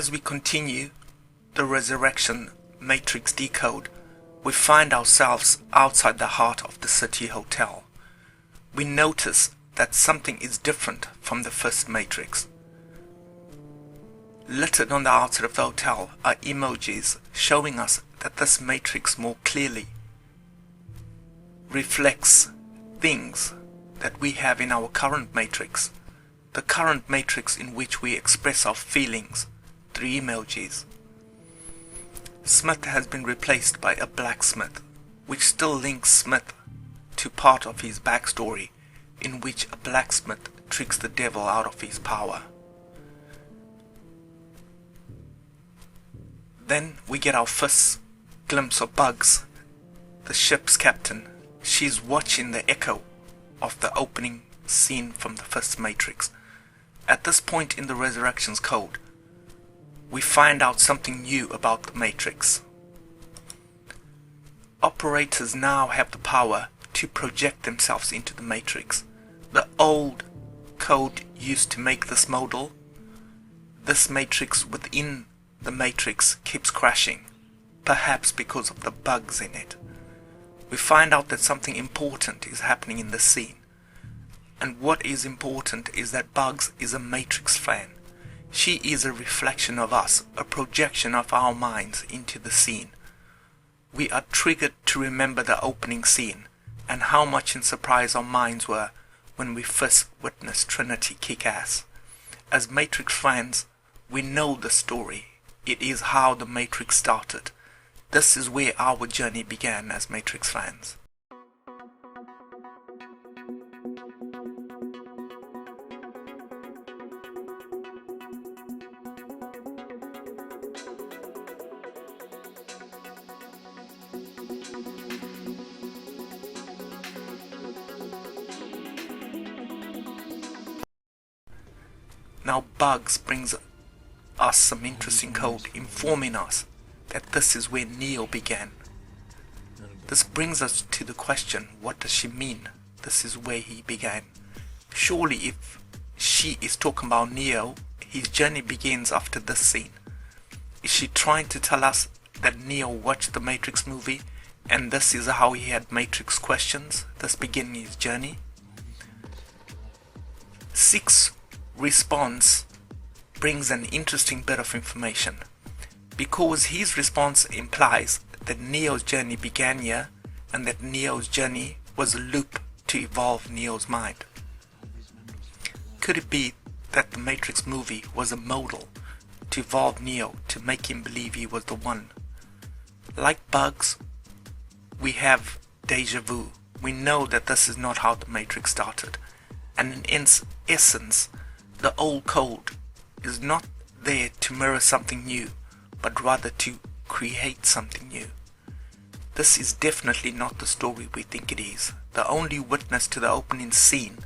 As we continue the Resurrection Matrix Decode, we find ourselves outside the heart of the City Hotel. We notice that something is different from the first Matrix. Littered on the outside of the hotel are emojis showing us that this Matrix more clearly reflects things that we have in our current Matrix, the current Matrix in which we express our feelings through emojis. Smith has been replaced by a blacksmith, which still links Smith to part of his backstory in which a blacksmith tricks the devil out of his power. Then we get our first glimpse of Bugs, the ship's captain. She's watching the echo of the opening scene from the first Matrix. At this point in the Resurrection's code, we find out something new about the Matrix. Operators now have the power to project themselves into the Matrix. The old code used to make this modal. This Matrix within the Matrix keeps crashing, perhaps because of the bugs in it. We find out that something important is happening in this scene. And what is important is that Bugs is a Matrix fan. She is a reflection of us, a projection of our minds into the scene. We are triggered to remember the opening scene and how much in surprise our minds were when we first witnessed Trinity kick ass. As Matrix fans, we know the story. It is how the Matrix started. This is where our journey began as Matrix fans. Now Bugs brings us some interesting code informing us that this is where Neo began. This brings us to the question, what does she mean? This is where he began. Surely if she is talking about Neo, his journey begins after this scene. Is she trying to tell us that Neo watched the Matrix movie and this is how he had Matrix questions, thus beginning his journey? 6 response brings an interesting bit of information, because his response implies that Neo's journey began here and that Neo's journey was a loop to evolve Neo's mind. Could it be that the Matrix movie was a modal to evolve Neo to make him believe he was the one? Like Bugs, we have deja vu. We know that this is not how the Matrix started, and in essence the old code is not there to mirror something new, but rather to create something new. This is definitely not the story we think it is. The only witness to the opening scene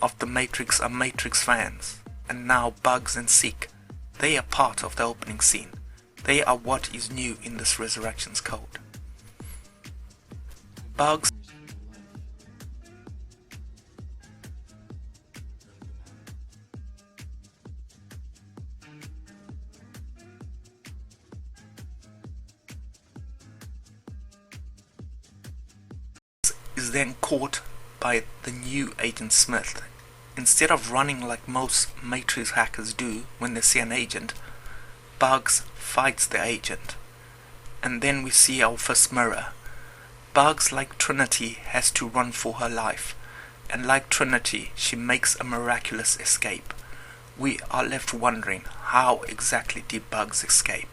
of the Matrix are Matrix fans, and now Bugs and Seek. They are part of the opening scene. They are what is new in this Resurrection's code. Bugs is then caught by the new Agent Smith. Instead of running like most Matrix hackers do when they see an agent, Bugs fights the agent. And then we see our first mirror. Bugs, like Trinity, has to run for her life, and like Trinity, she makes a miraculous escape. We are left wondering, how exactly did Bugs escape?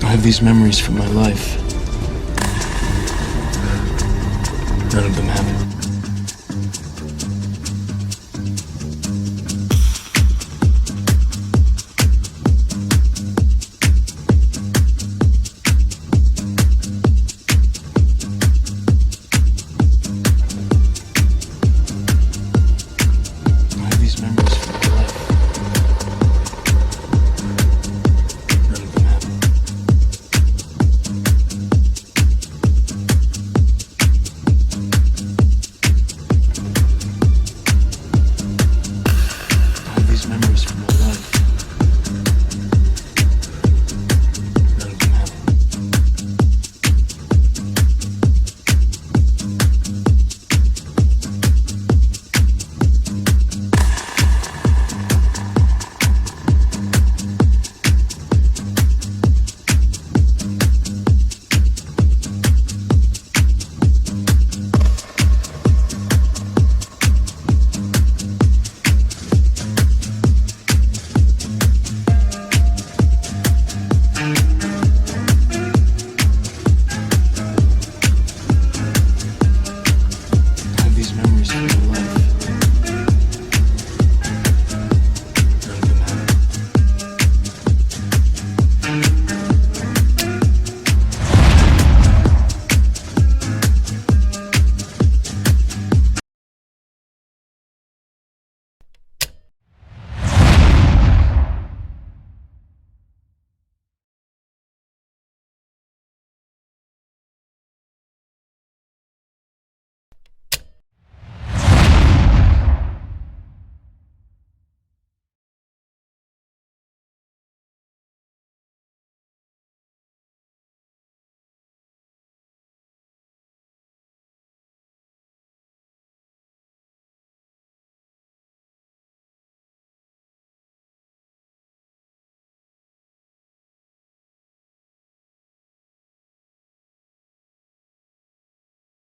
I have these memories from my life. None of them have it.